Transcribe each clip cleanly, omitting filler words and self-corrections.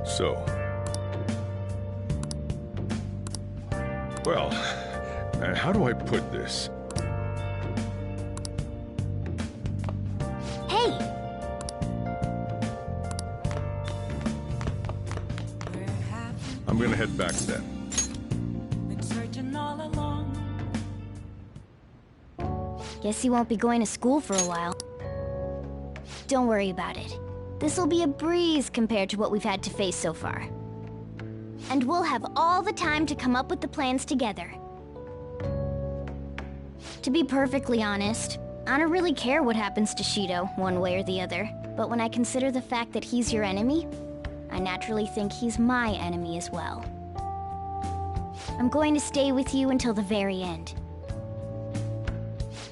So, well, how do I put this? Hey! I'm gonna head back then. Guess you won't be going to school for a while. Don't worry about it. This'll be a breeze compared to what we've had to face so far. And we'll have all the time to come up with the plans together. To be perfectly honest, I don't really care what happens to Shido, one way or the other. But when I consider the fact that he's your enemy, I naturally think he's my enemy as well. I'm going to stay with you until the very end.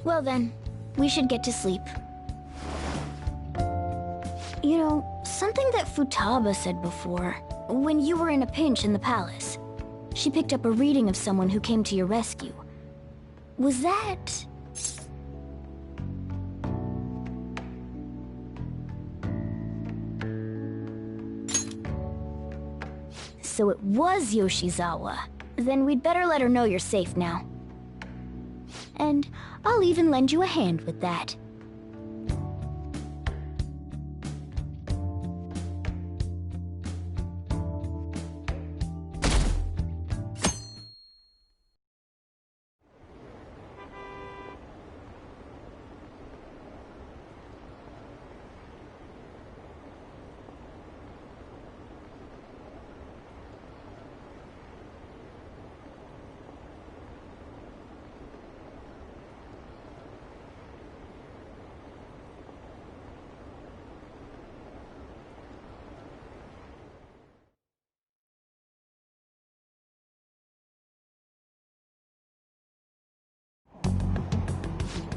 Well then, we should get to sleep. You know, something that Futaba said before, when you were in a pinch in the palace. She picked up a reading of someone who came to your rescue. Was that... So it was Yoshizawa. Then we'd better let her know you're safe now. And I'll even lend you a hand with that.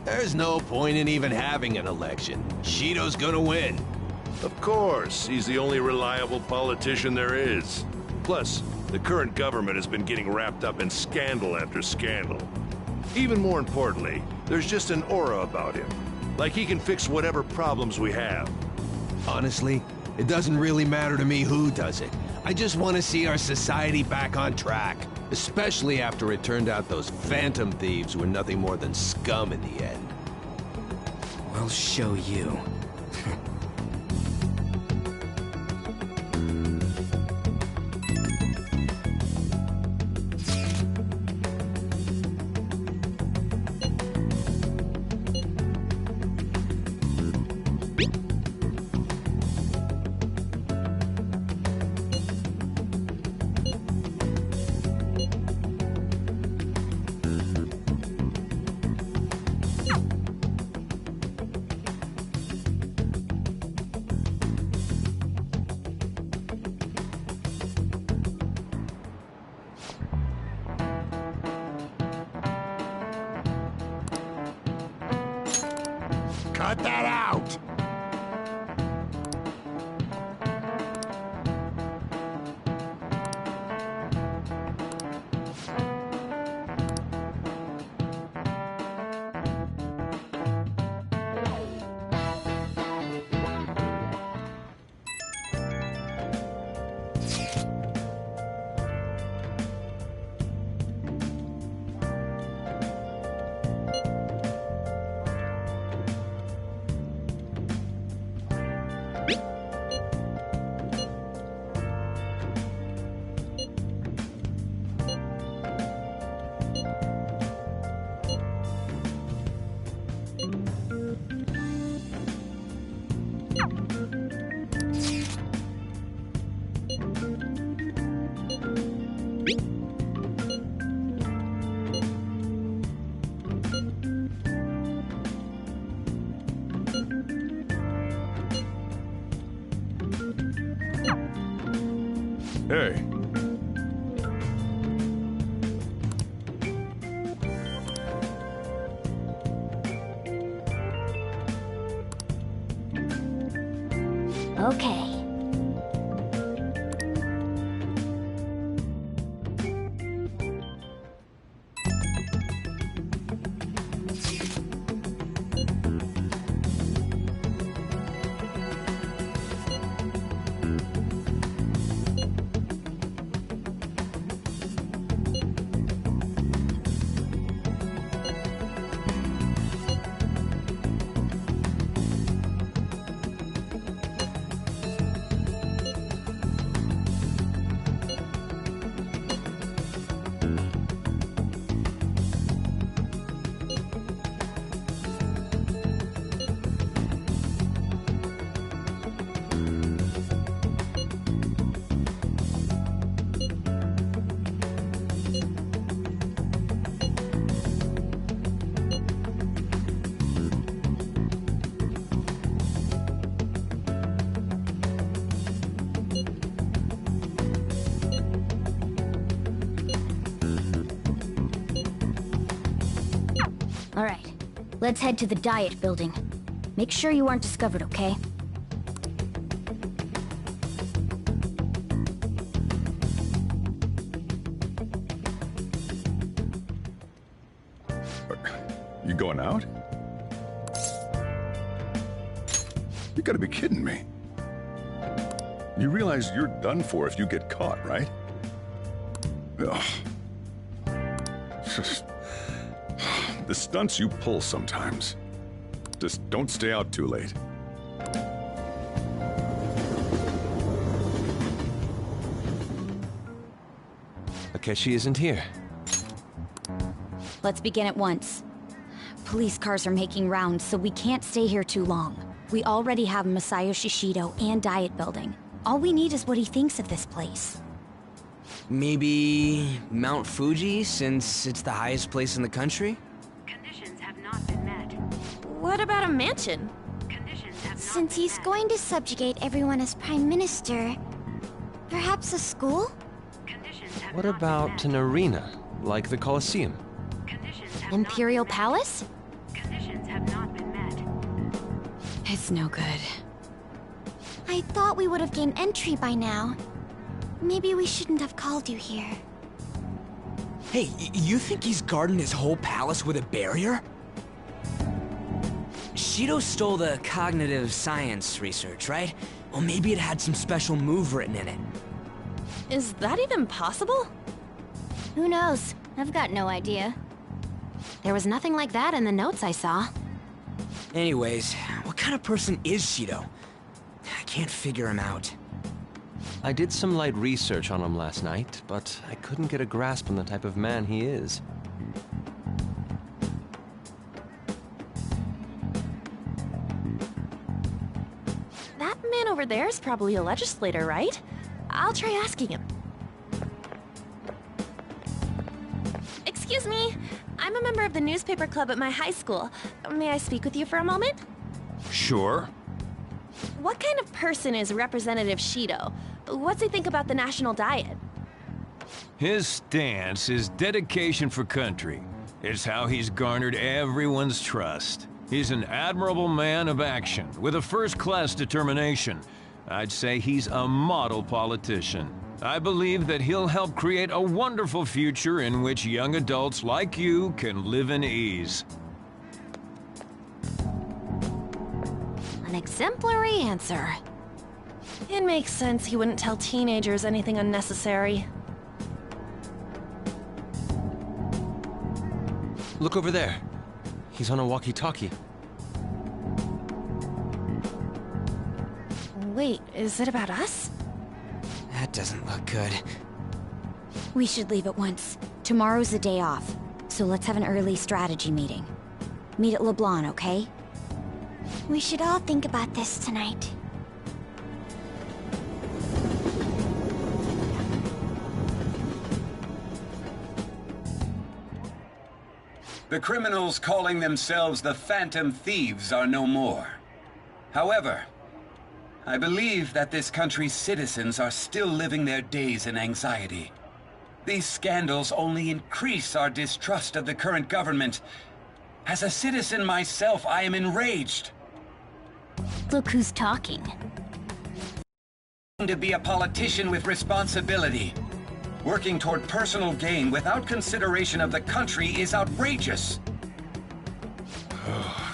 There's no point in even having an election. Shido's gonna win. Of course, he's the only reliable politician there is. Plus, the current government has been getting wrapped up in scandal after scandal. Even more importantly, there's just an aura about him. Like he can fix whatever problems we have. Honestly, it doesn't really matter to me who does it. I just want to see our society back on track. Especially after it turned out those phantom thieves were nothing more than scum in the end. We'll show you. Cut that out! Hey. Okay. All right, let's head to the Diet Building. Make sure you aren't discovered, okay? You going out? You gotta be kidding me. You realize you're done for if you get caught, right? Ugh. The stunts you pull sometimes. Just don't stay out too late. Akechi isn't here. Let's begin at once. Police cars are making rounds, so we can't stay here too long. We already have Masayoshi Shido and Diet Building. All we need is what he thinks of this place. Maybe Mount Fuji, since it's the highest place in the country? Conditions have not been met. What about a mansion? Conditions have not Since been he's met. going to subjugate everyone as Prime Minister, perhaps a school? Conditions have What not been about met. an arena, like the Colosseum? Conditions have Imperial not been Palace? met. Conditions have not been met. It's no good. I thought we would have gained entry by now. Maybe we shouldn't have called you here. Hey, you think he's guarding his whole palace with a barrier? Shido stole the cognitive science research, right? Well, maybe it had some special move written in it. Is that even possible? Who knows? I've got no idea. There was nothing like that in the notes I saw. Anyways, what kind of person is Shido? I can't figure him out. I did some light research on him last night, but I couldn't get a grasp on the type of man he is. That man over there is probably a legislator, right? I'll try asking him. Excuse me, I'm a member of the newspaper club at my high school. May I speak with you for a moment? Sure. What kind of person is Representative Shido? What's he think about the national diet? His stance is dedication for country. It's how he's garnered everyone's trust. He's an admirable man of action, with a first-class determination. I'd say he's a model politician. I believe that he'll help create a wonderful future in which young adults like you can live in ease. An exemplary answer. It makes sense he wouldn't tell teenagers anything unnecessary. Look over there. He's on a walkie-talkie. Wait, is it about us? That doesn't look good. We should leave at once. Tomorrow's the day off, so let's have an early strategy meeting. Meet at LeBlanc, okay? We should all think about this tonight. The criminals calling themselves the Phantom Thieves are no more. However, I believe that this country's citizens are still living their days in anxiety. These scandals only increase our distrust of the current government. As a citizen myself, I am enraged. Look who's talking. To be a politician with responsibility. Working toward personal gain without consideration of the country is outrageous.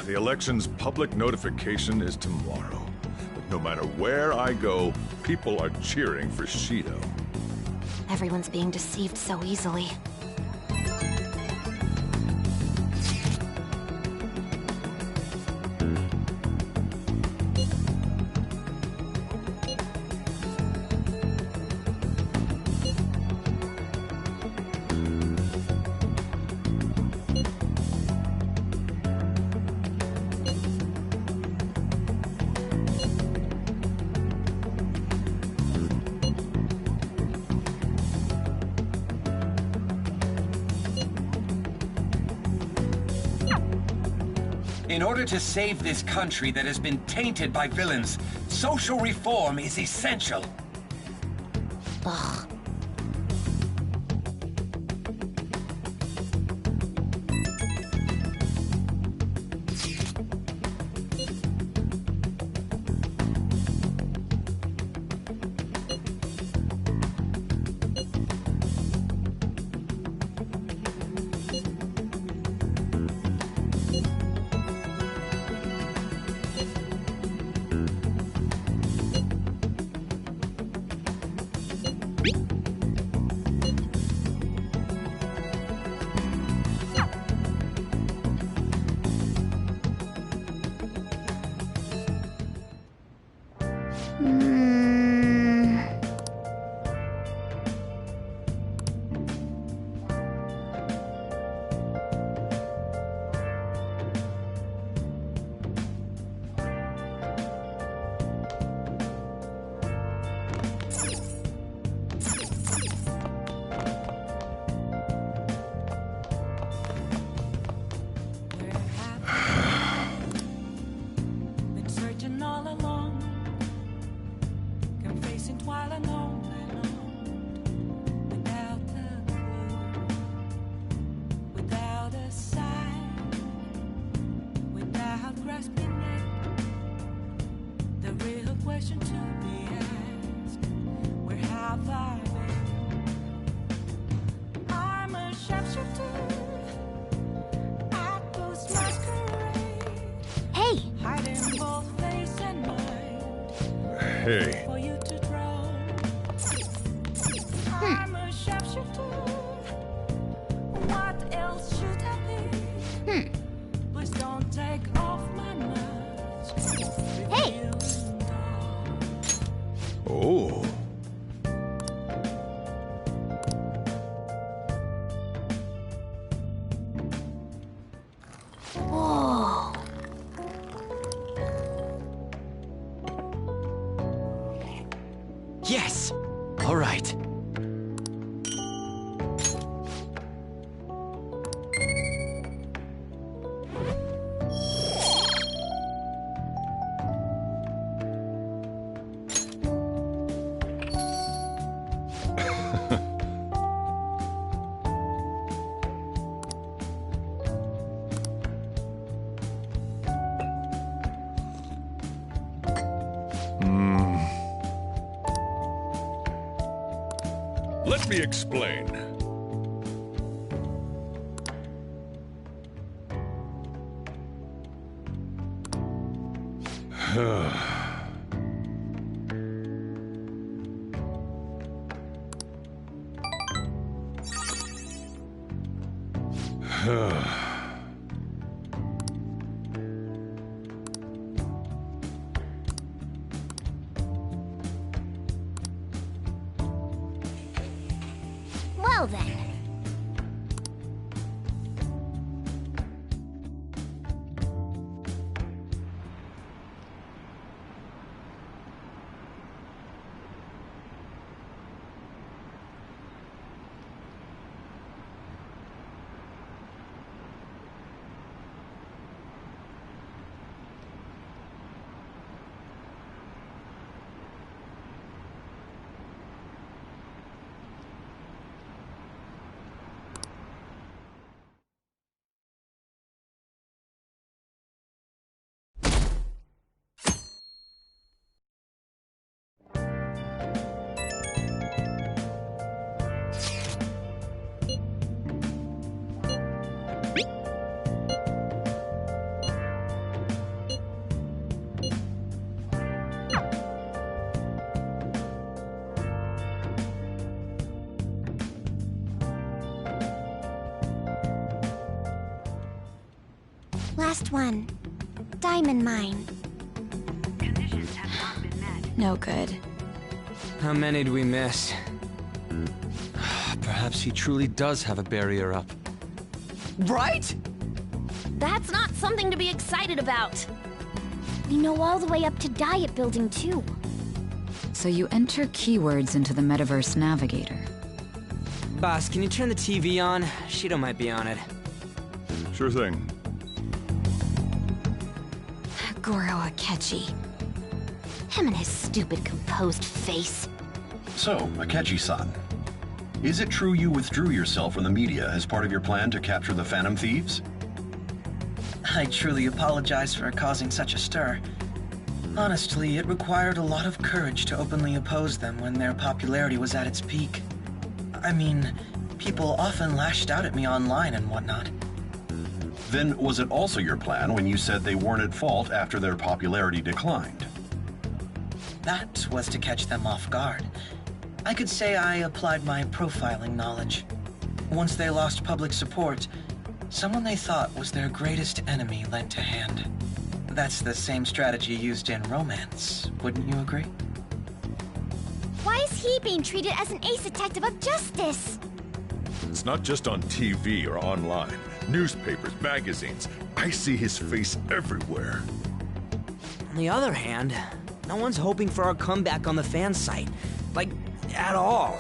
The election's public notification is tomorrow. But no matter where I go, people are cheering for Shido. Everyone's being deceived so easily. In order to save this country that has been tainted by villains, social reform is essential. Ugh. Hey. What else should I be? Please don't take off my mask. Hey! Oh. Whoa. Yes! All right. Let me explain. Well then. Last one. Diamond mine. Conditions have not been met. No good. How many do we miss? Perhaps he truly does have a barrier up. Right? That's not something to be excited about. We know all the way up to Diet Building, too. So you enter keywords into the Metaverse Navigator. Boss, can you turn the TV on? Shido might be on it. Sure thing. Goro Akechi. Him and his stupid composed face. So, Akechi-san, is it true you withdrew yourself from the media as part of your plan to capture the Phantom Thieves? I truly apologize for causing such a stir. Honestly, it required a lot of courage to openly oppose them when their popularity was at its peak. I mean, people often lashed out at me online and whatnot. Then was it also your plan when you said they weren't at fault after their popularity declined? That was to catch them off guard. I could say I applied my profiling knowledge. Once they lost public support, someone they thought was their greatest enemy lent a hand. That's the same strategy used in romance, wouldn't you agree? Why is he being treated as an ace detective of justice? It's not just on TV or online. Newspapers, magazines. I see his face everywhere. On the other hand, no one's hoping for our comeback on the fan site. Like, at all.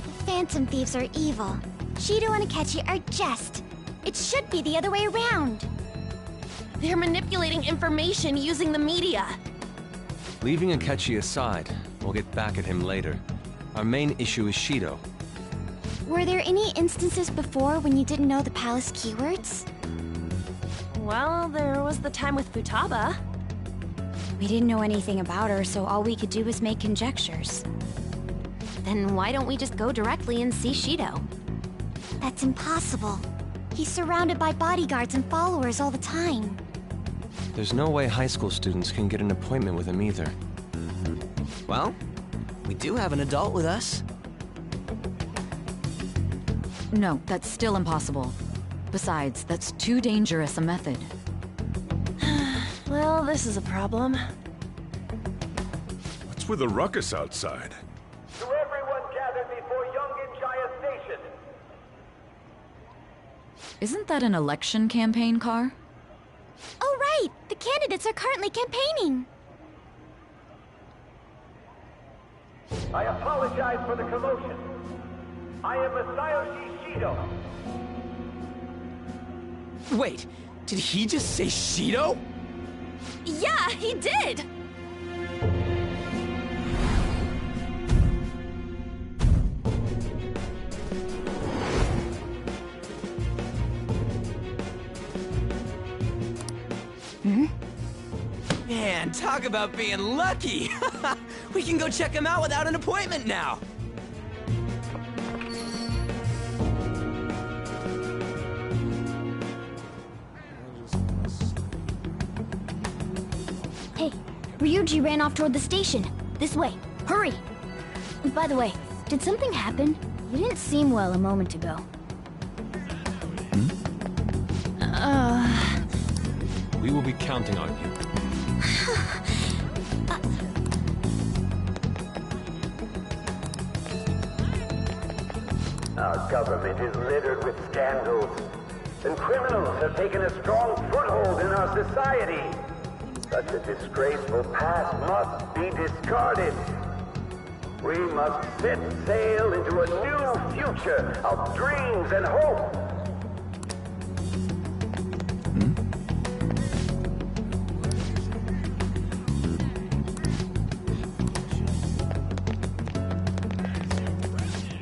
The Phantom Thieves are evil. Shido and Akechi are just. It should be the other way around. They're manipulating information using the media. Leaving Akechi aside, we'll get back at him later. Our main issue is Shido. Were there any instances before when you didn't know the palace keywords? Well, there was the time with Futaba. We didn't know anything about her, so all we could do was make conjectures. Then why don't we just go directly and see Shido? That's impossible. He's surrounded by bodyguards and followers all the time. There's no way high school students can get an appointment with him either. Well, we do have an adult with us. No, that's still impossible. Besides, that's too dangerous a method. Well, this is a problem. What's with the ruckus outside? To everyone gathered before Yongin Station. Isn't that an election campaign car? Oh, right! The candidates are currently campaigning. I apologize for the commotion. I am Masayoshi Shido. Wait, did he just say Shido? Yeah, he did! Man, talk about being lucky! We can go check him out without an appointment now! Hey, Ryuji ran off toward the station. This way. Hurry! By the way, did something happen? You didn't seem well a moment ago. We will be counting on you. Our government is littered with scandals, and criminals have taken a strong foothold in our society. Such a disgraceful past must be discarded. We must set sail into a new future of dreams and hope.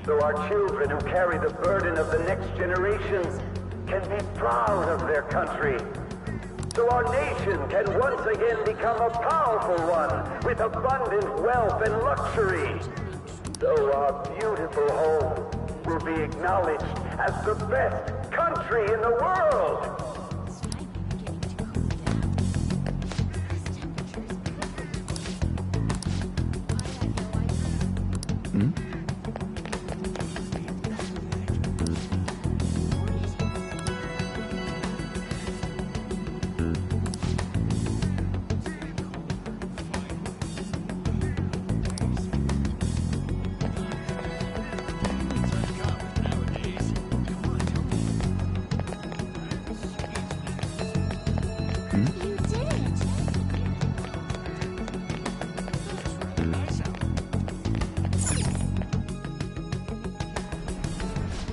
So our children who carry the burden of the next generation can be proud of their country. So our nation can once again become a powerful one with abundant wealth and luxury. So our beautiful home will be acknowledged as the best country in the world.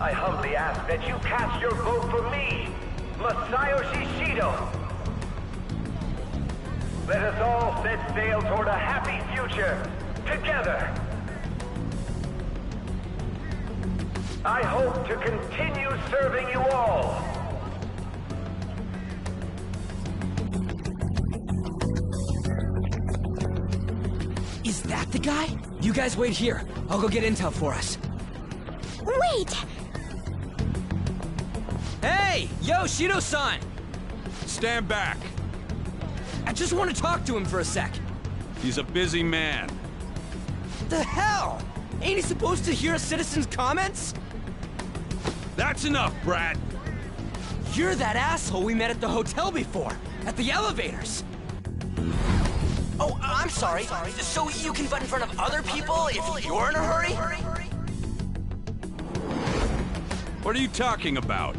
I humbly ask that you cast your vote for me, Masayoshi Shido. Let us all set sail toward a happy future, together. I hope to continue serving you all. Is that the guy? You guys wait here. I'll go get intel for us. Wait! Hey! Yo, Shido-san! Stand back. I just want to talk to him for a sec. He's a busy man. The hell? Ain't he supposed to hear a citizen's comments? That's enough, Brat. You're that asshole we met at the hotel before, at the elevators. Oh, I'm sorry. So you can butt in front of other people if you're in a hurry? What are you talking about?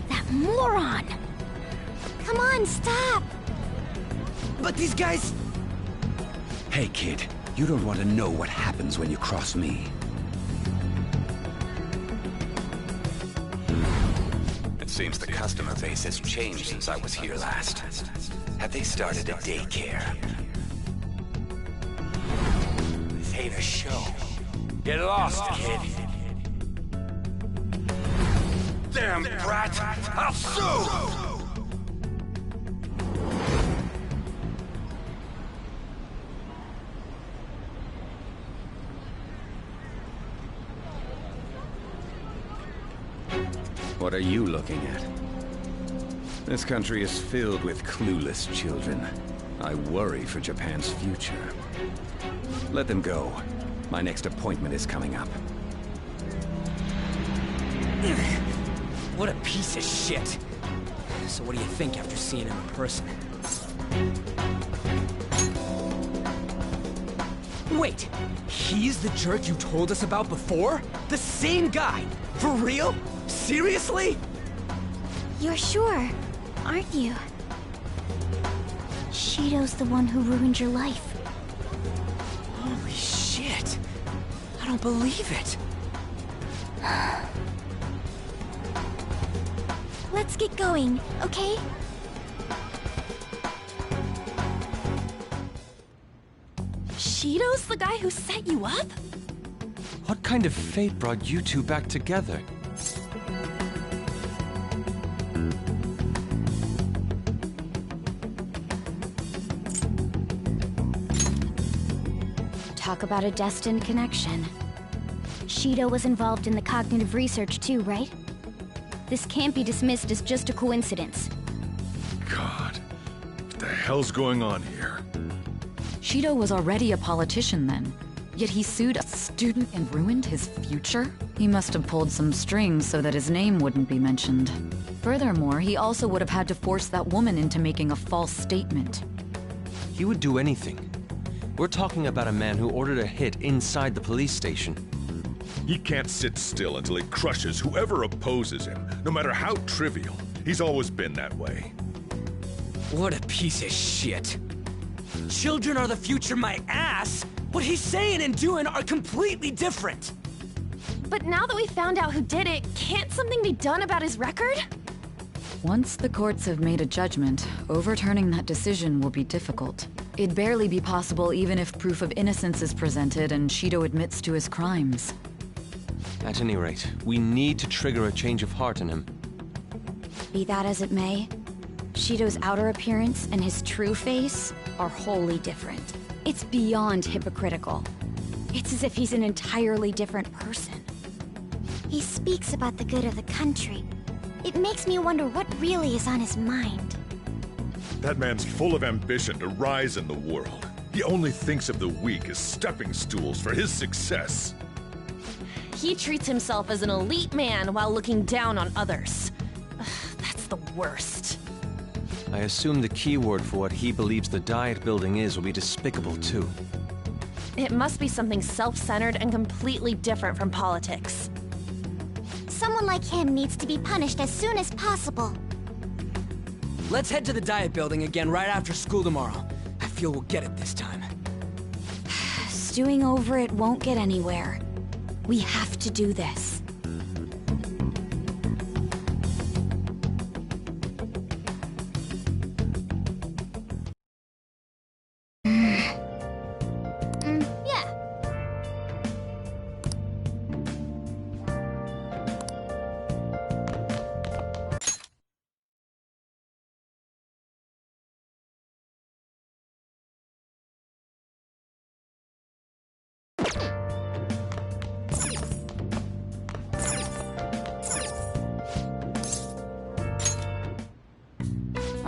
That moron! Come on, stop! But these guys... Hey, kid. You don't want to know what happens when you cross me. It seems the customer base has changed since I was here last. Have they started a daycare? This ain't a show. Get lost, kid. Damn brat! I'll sue! What are you looking at? This country is filled with clueless children. I worry for Japan's future. Let them go. My next appointment is coming up. What a piece of shit. So what do you think after seeing him in person? Wait, he's the jerk you told us about before? The same guy? For real? Seriously? You're sure, aren't you? Shido's the one who ruined your life. Holy shit. I don't believe it. Let's get going, okay? Shido's the guy who set you up? What kind of fate brought you two back together? Talk about a destined connection. Shido was involved in the cognitive research too, right? This can't be dismissed as just a coincidence. God, what the hell's going on here? Shido was already a politician then, yet he sued a student and ruined his future? He must have pulled some strings so that his name wouldn't be mentioned. Furthermore, he also would have had to force that woman into making a false statement. He would do anything. We're talking about a man who ordered a hit inside the police station. He can't sit still until he crushes whoever opposes him, no matter how trivial. He's always been that way. What a piece of shit. Children are the future, my ass! What he's saying and doing are completely different! But now that we found out who did it, can't something be done about his record? Once the courts have made a judgment, overturning that decision will be difficult. It'd barely be possible even if proof of innocence is presented and Shido admits to his crimes. At any rate, we need to trigger a change of heart in him. Be that as it may, Shido's outer appearance and his true face are wholly different. It's beyond hypocritical. It's as if he's an entirely different person. He speaks about the good of the country. It makes me wonder what really is on his mind. That man's full of ambition to rise in the world. He only thinks of the weak as stepping stools for his success. He treats himself as an elite man while looking down on others. Ugh, that's the worst. I assume the key word for what he believes the Diet Building is will be despicable too. It must be something self-centered and completely different from politics. Someone like him needs to be punished as soon as possible. Let's head to the Diet Building again right after school tomorrow. I feel we'll get it this time. Stewing over it won't get anywhere. We have to do this.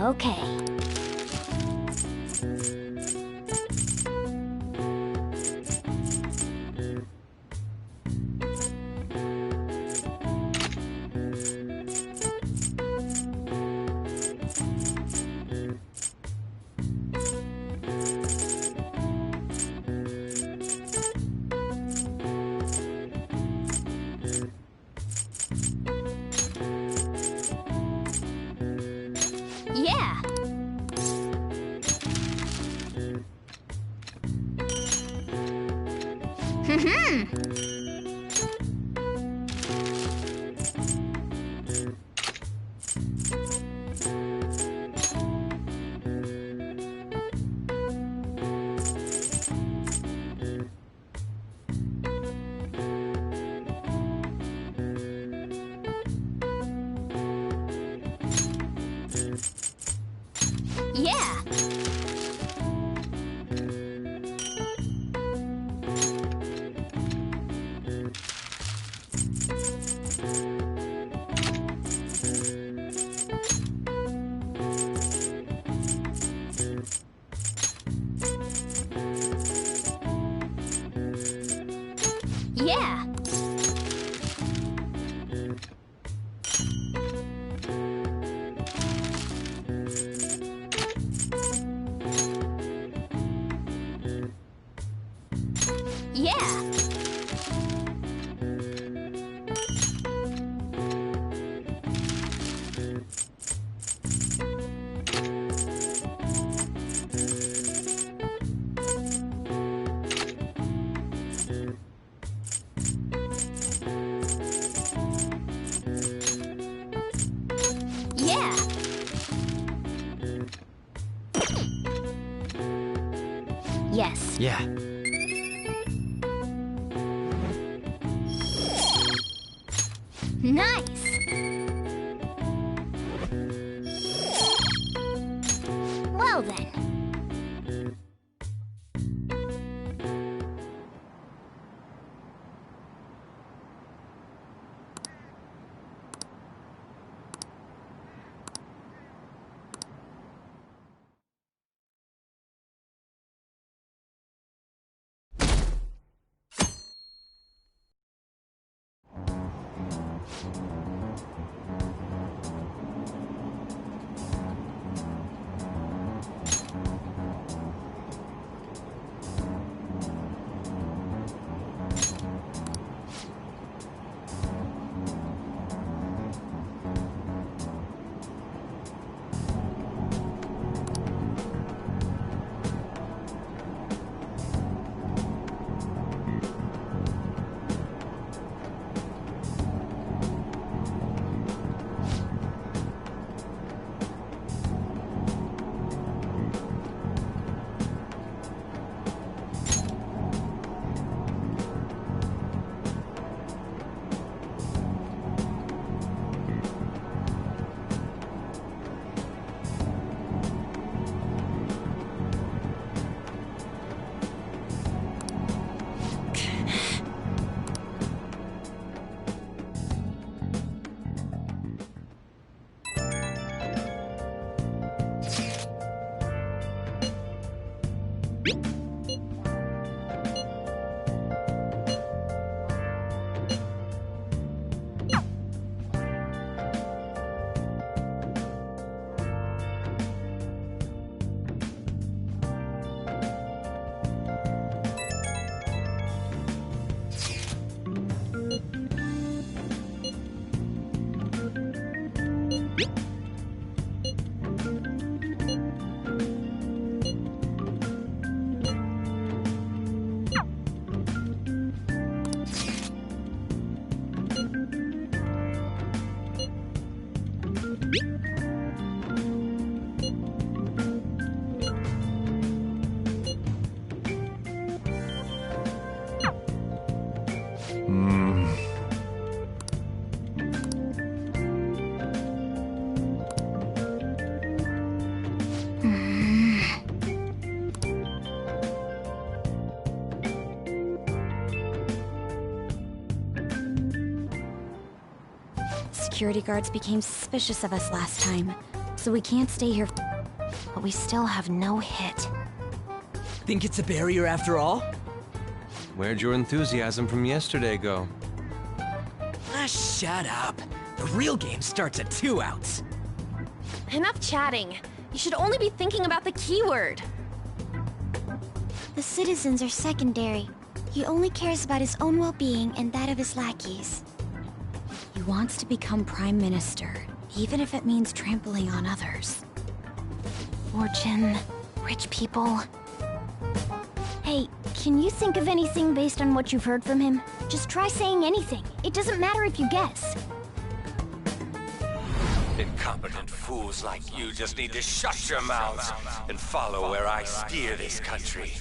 Okay. Yeah. Yeah. Yeah. Yeah. Yeah. Yes. Yeah. Nice. Well then. Security guards became suspicious of us last time, so we can't stay here. But we still have no hit. Think it's a barrier after all? Where'd your enthusiasm from yesterday go? Ah, shut up. The real game starts at 2 outs. Enough chatting. You should only be thinking about the keyword. The citizens are secondary. He only cares about his own well-being and that of his lackeys. He wants to become Prime Minister, even if it means trampling on others. Fortune, rich people. Hey, can you think of anything based on what you've heard from him? Just try saying anything. It doesn't matter if you guess. Incompetent fools like you just need to shut your mouths and follow where I steer this country.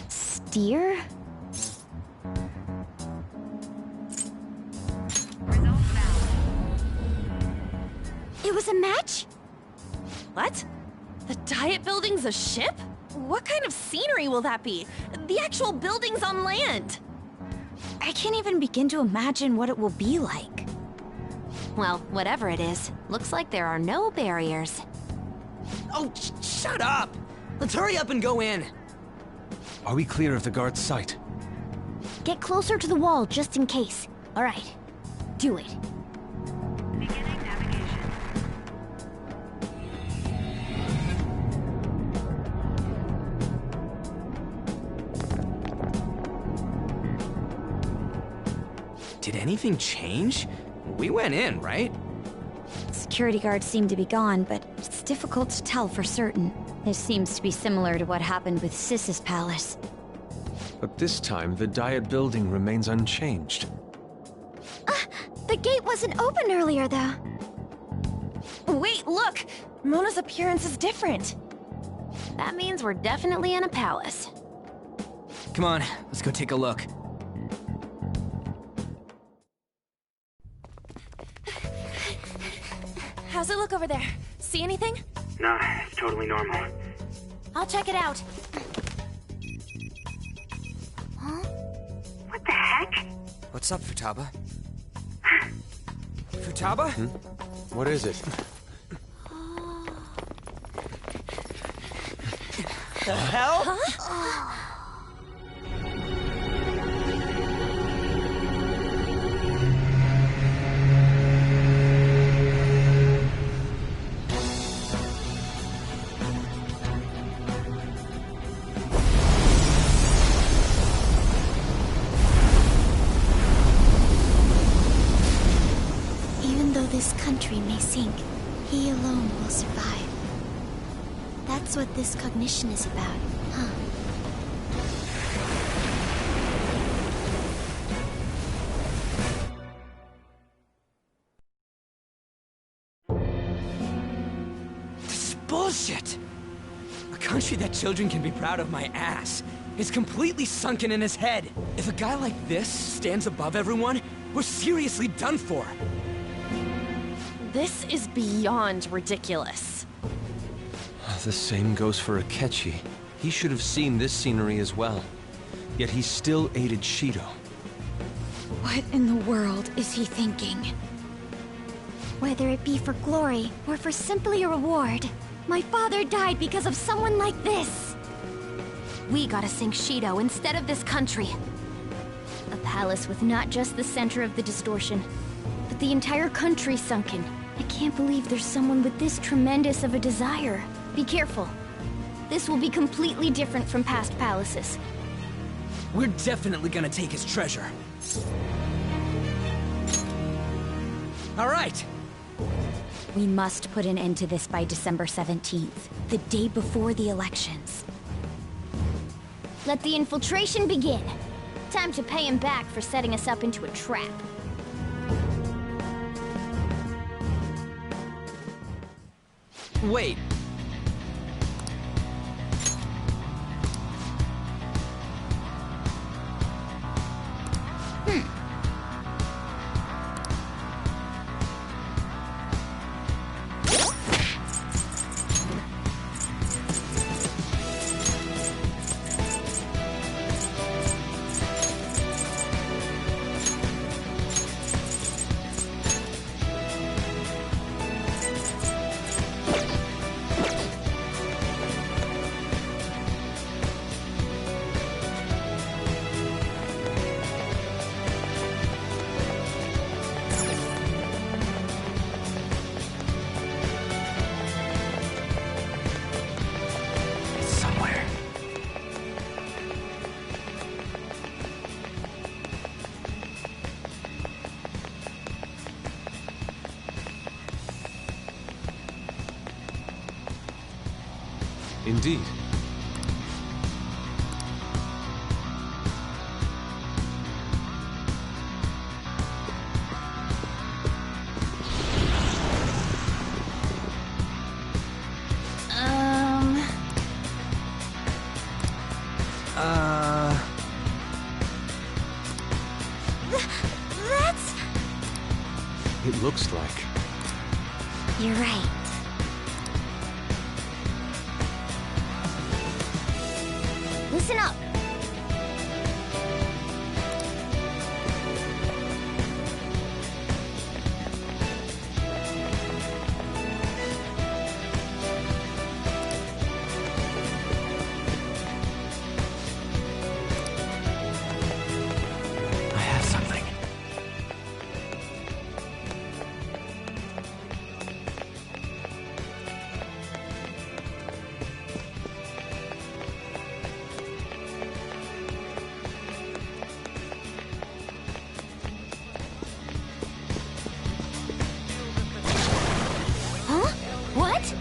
Steer? It was a match? What? The Diet Building's a ship? What kind of scenery will that be? The actual building's on land. I can't even begin to imagine what it will be like. Well, whatever it is, looks like there are no barriers. Oh, shut up! Let's hurry up and go in. Are we clear of the guard's sight? Get closer to the wall just in case. All right, do it. Did anything change? We went in, right? Security guards seem to be gone, but it's difficult to tell for certain. This seems to be similar to what happened with Sis's palace. But this time, the Diet Building remains unchanged. The gate wasn't open earlier, though. Wait, look! Mona's appearance is different. That means we're definitely in a palace. Come on, let's go take a look. How's it look over there? See anything? Nah, it's totally normal. I'll check it out. Huh? What the heck? What's up, Futaba? Futaba? What is it? The hell? Huh? This country may sink, he alone will survive. That's what this cognition is about, huh? This is bullshit! A country that children can be proud of my ass is completely sunken in his head. If a guy like this stands above everyone, we're seriously done for. This is beyond ridiculous. The same goes for Akechi. He should have seen this scenery as well. Yet he still aided Shido. What in the world is he thinking? Whether it be for glory or for simply a reward, my father died because of someone like this. We gotta sink Shido instead of this country. A palace with not just the center of the distortion, but the entire country sunken. I can't believe there's someone with this tremendous of a desire. Be careful. This will be completely different from past palaces. We're definitely gonna take his treasure. All right. We must put an end to this by December 17th, the day before the elections. Let the infiltration begin. Time to pay him back for setting us up into a trap. Wait. indeed. That's... It looks like... You're right. Listen up. I have something. Huh? What?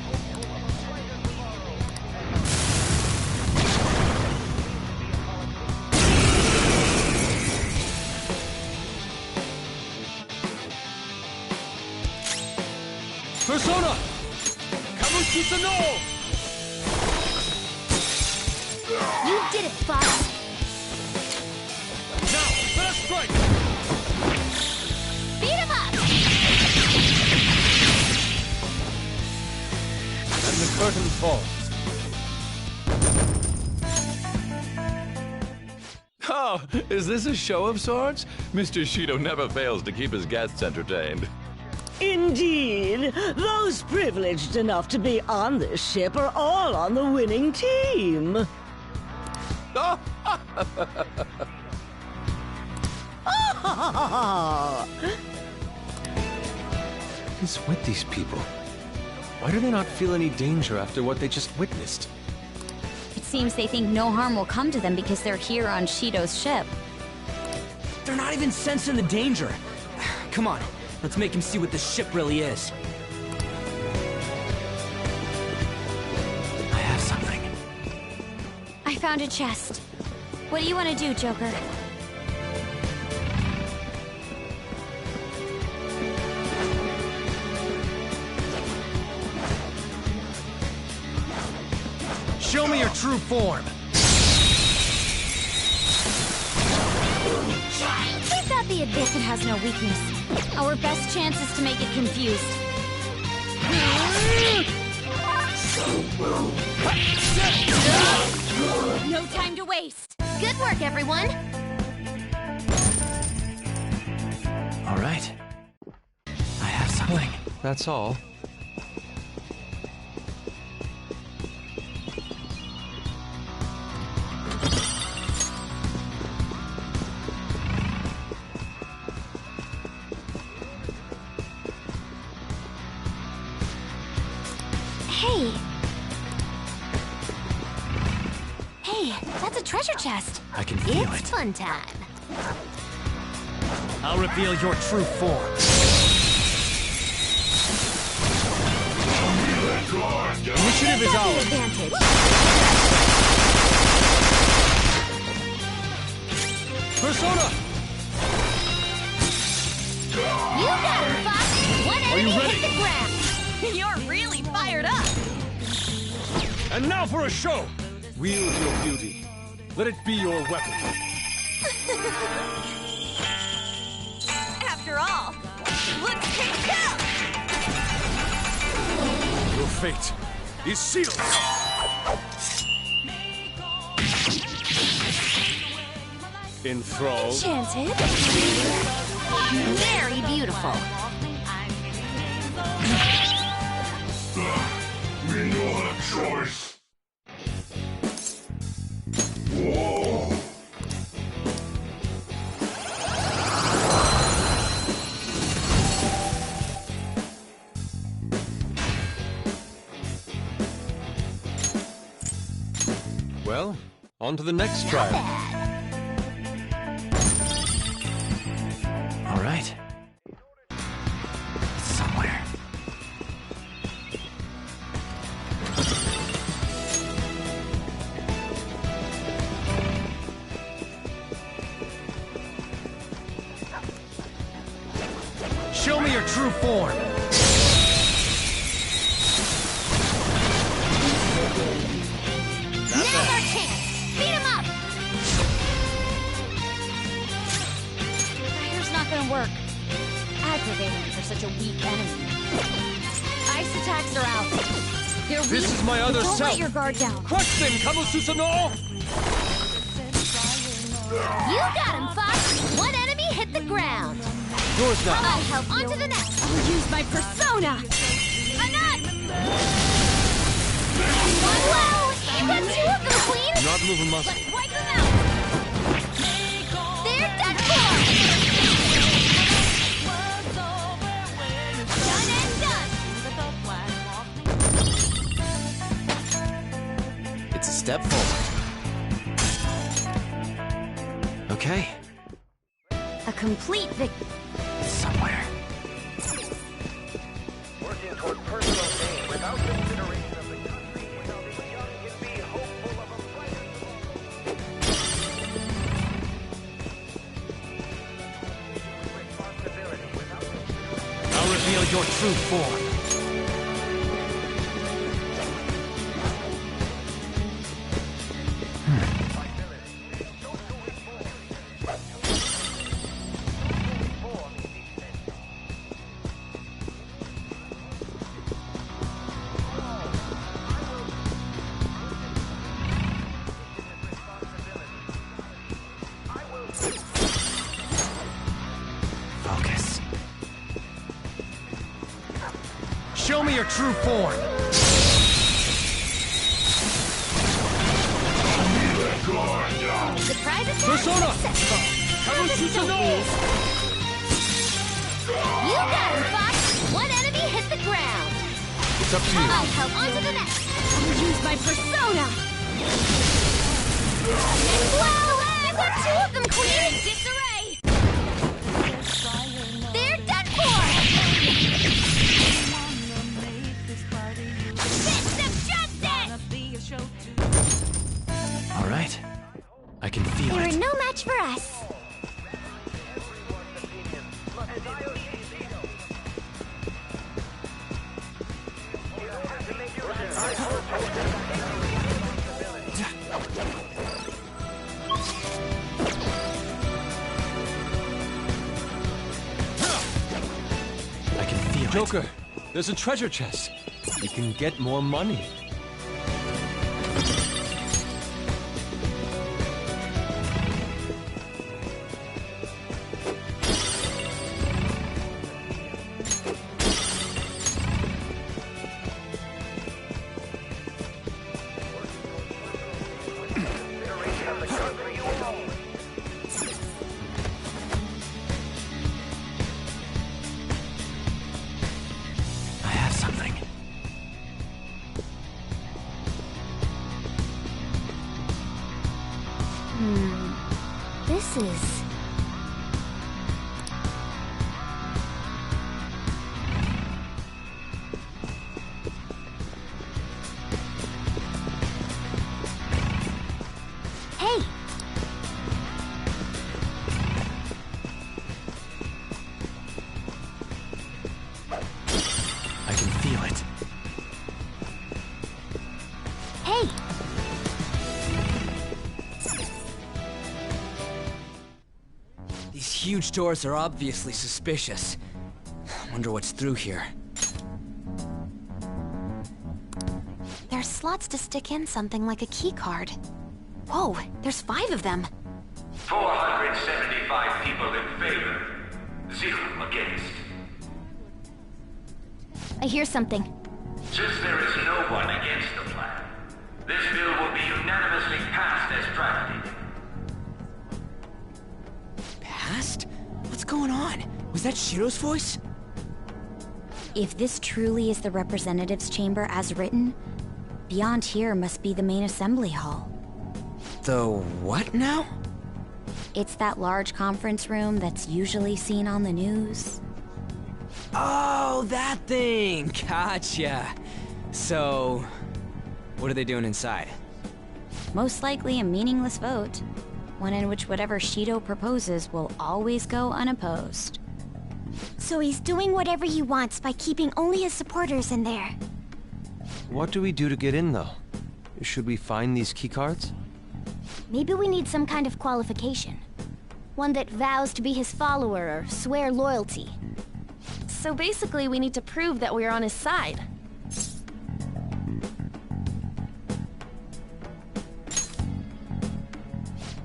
Persona! Kamushita no! You did it, Fox. Now, let us strike! Beat him up! And the curtain falls. Oh, is this a show of sorts? Mr. Shido never fails to keep his guests entertained. Indeed. Those privileged enough to be on this ship are all on the winning team. What is with these people? Why do they not feel any danger after what they just witnessed? It seems they think no harm will come to them because they're here on Shido's ship. They're not even sensing the danger. Come on, let's make him see what this ship really is. I have something. I found a chest. What do you want to do, Joker? Show me your true form. Keep that the abyss, it has no weakness. Our best chance is to make it confused. No time to waste. Good work, everyone. All right. I have something. That's all. Hey. Hey, that's a treasure chest. I can feel It's it. fun time. I'll reveal your true form. Initiative is ours. Advantage. Persona! You got him, Fox. One Are you enemy ready? hit the ground. You're really fired up. And now for a show! Wield your beauty. Let it be your weapon. After all, let's take out. Your fate is sealed. Enthralled. Enchanted. Very beautiful. We don't have a choice. Well, on to the next trial. All right. It's somewhere. true form! Now's our chance! Beat him up! Fire's not gonna work. Aggravating for such a weak enemy. Ice attacks are out. They're This weak. is my other Don't self! let your guard down. Crush them, Kamususano! You got him, Fox! One enemy hit the ground! Yours now. I'll help you. On to the next! I'll use my persona! Enough! Well, you got two of them, Queen! Not moving muscle. Let's wipe them out! They're done for! Done and done! It's a step forward. Okay. A complete victory. Somewhere. Working toward personal gain without consideration of the country while the young can be hopeful of a brighter responsibility without I'll reveal your true form. Focus. Show me your true form. Surprise attack Persona! successful! Kamususano! You got him, Fox! One enemy hit the ground! It's up to you. I'll help on to the next! I'll use my persona! Wow! You got two of them, Queen! Disarray! They're done for! Fist of justice! All right. I can feel They it. were no match for us. I can feel it. Joker, there's a treasure chest. You can get more money. I have something. This is... Hey! I can feel it. Hey! These huge doors are obviously suspicious. Wonder what's through here. There's slots to stick in something like a key card. Whoa, there's 5 of them. 475 people in favor, 0 against. I hear something. Since there is no one against the plan, this bill will be unanimously passed as drafted. Passed? What's going on? Was that Shiro's voice? If this truly is the representatives' chamber as written, beyond here must be the main assembly hall. The what now? It's that large conference room that's usually seen on the news. Oh, that thing! Gotcha. So, what are they doing inside? Most likely a meaningless vote, one in which whatever Shido proposes will always go unopposed. So he's doing whatever he wants by keeping only his supporters in there. What do we do to get in, though? Should we find these keycards? Maybe we need some kind of qualification. One that vows to be his follower or swear loyalty. So basically, we need to prove that we're on his side.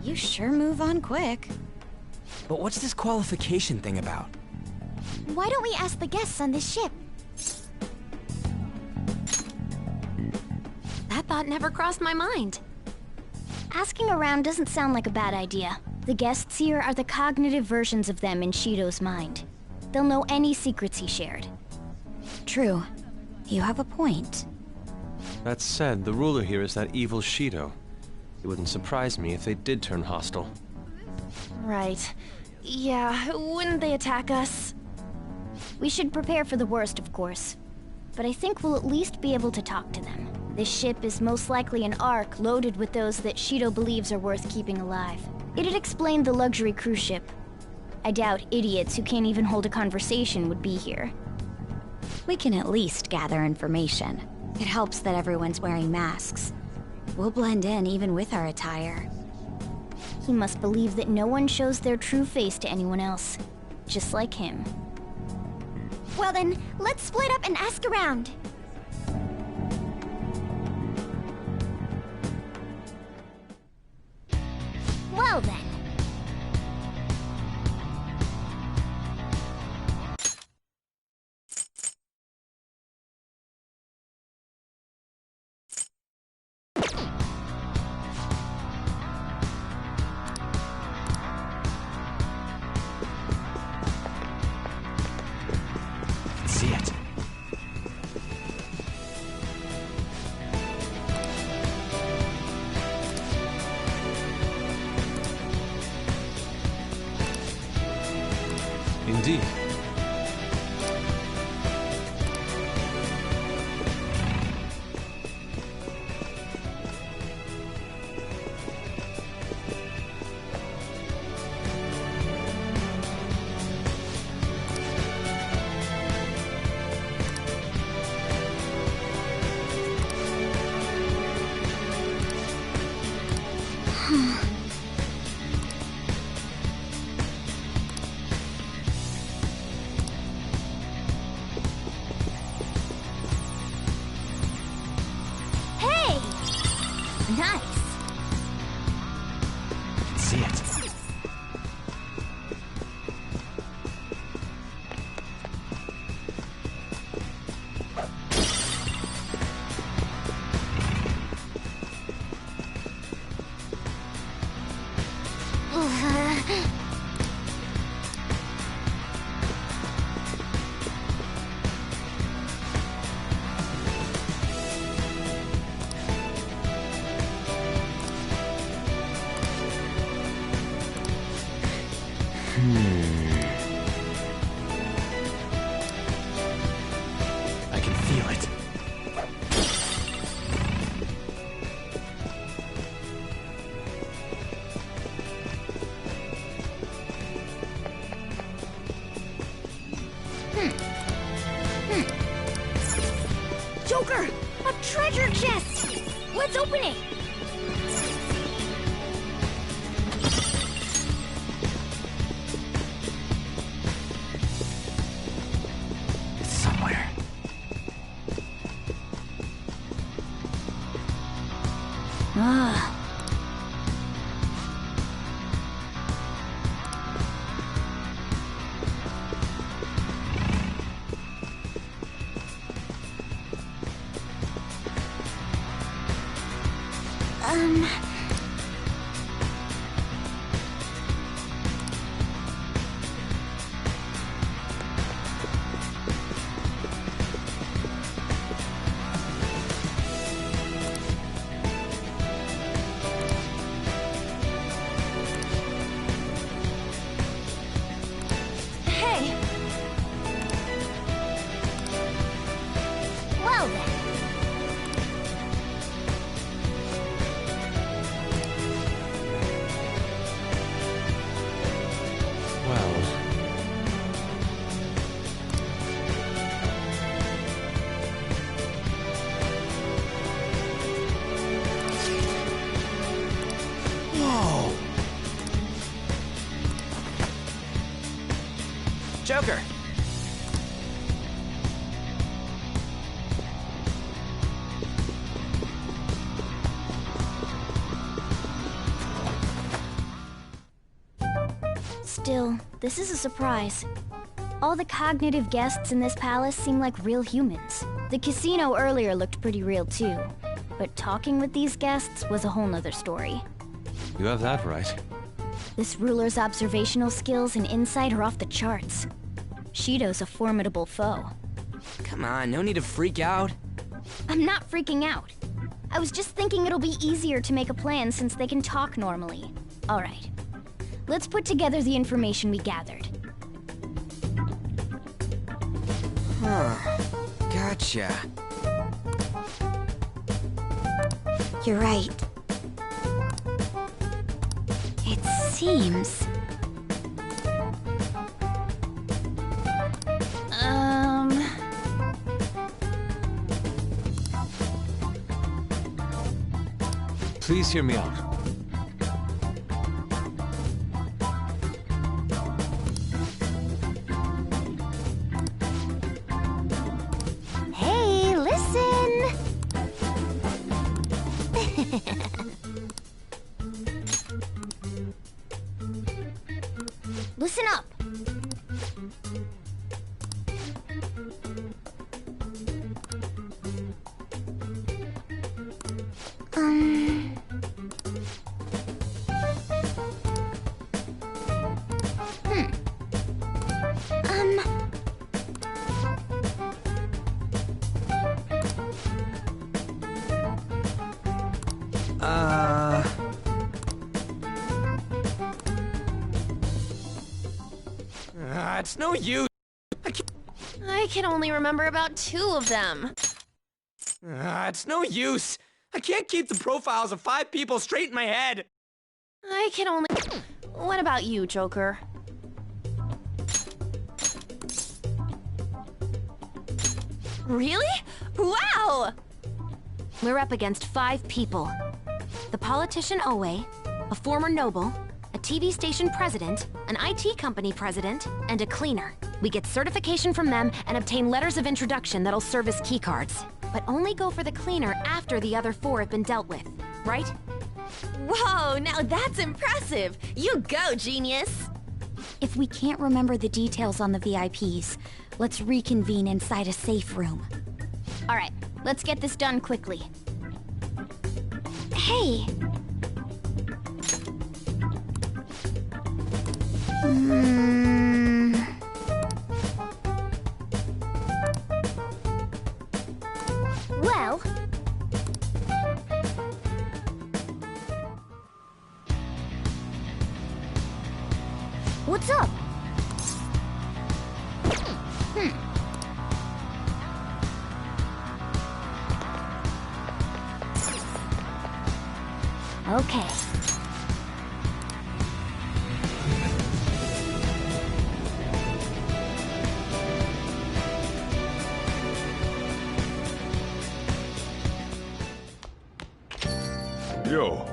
You sure move on quick. But what's this qualification thing about? Why don't we ask the guests on this ship? That thought never crossed my mind. Asking around doesn't sound like a bad idea. The guests here are the cognitive versions of them in Shido's mind. They'll know any secrets he shared. True. You have a point. That said, the ruler here is that evil Shido. It wouldn't surprise me if they did turn hostile. Right. Yeah, wouldn't they attack us? We should prepare for the worst, of course. But I think we'll at least be able to talk to them. This ship is most likely an Ark loaded with those that Shido believes are worth keeping alive. It'd explain the luxury cruise ship. I doubt idiots who can't even hold a conversation would be here. We can at least gather information. It helps that everyone's wearing masks. We'll blend in even with our attire. He must believe that no one shows their true face to anyone else. Just like him. Well then, let's split up and ask around. Well then. See it. Indeed. Nice. See it. I can feel it. Joker! A treasure chest! Let's open it! It's somewhere. Ah. Hey! Well then. Joker. Still, this is a surprise. All the cognitive guests in this palace seem like real humans. The casino earlier looked pretty real too, but talking with these guests was a whole nother story. You have that right. This ruler's observational skills and insight are off the charts. Shido's a formidable foe. Come on, no need to freak out. I'm not freaking out. I was just thinking it'll be easier to make a plan since they can talk normally. All right. Let's put together the information we gathered. Huh. Gotcha. You're right. It seems... Please hear me out. Hey, listen! Listen up! It's no use. I can only remember about 2 of them. It's no use. I can't keep the profiles of 5 people straight in my head. I can only... What about you, Joker? Really? Wow! We're up against 5 people. The politician Owe, a former noble, a TV station president, an IT company president, and a cleaner. We get certification from them and obtain letters of introduction that'll serve as keycards. But only go for the cleaner after the other 4 have been dealt with, right? Whoa, now that's impressive! You go, genius! If we can't remember the details on the VIPs, let's reconvene inside a safe room. All right, let's get this done quickly. Hey! Well... What's up? Okay. Yo.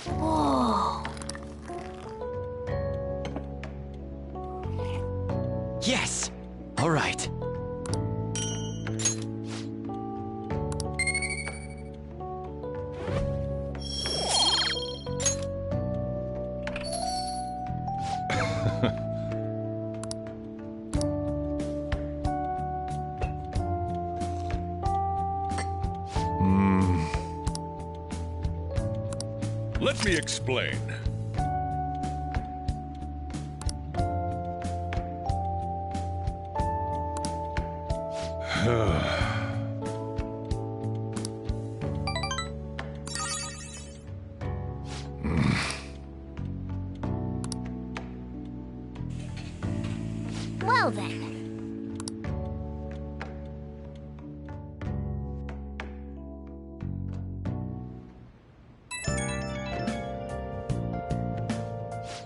Whoa. Yes! All right. Let me explain. Well then.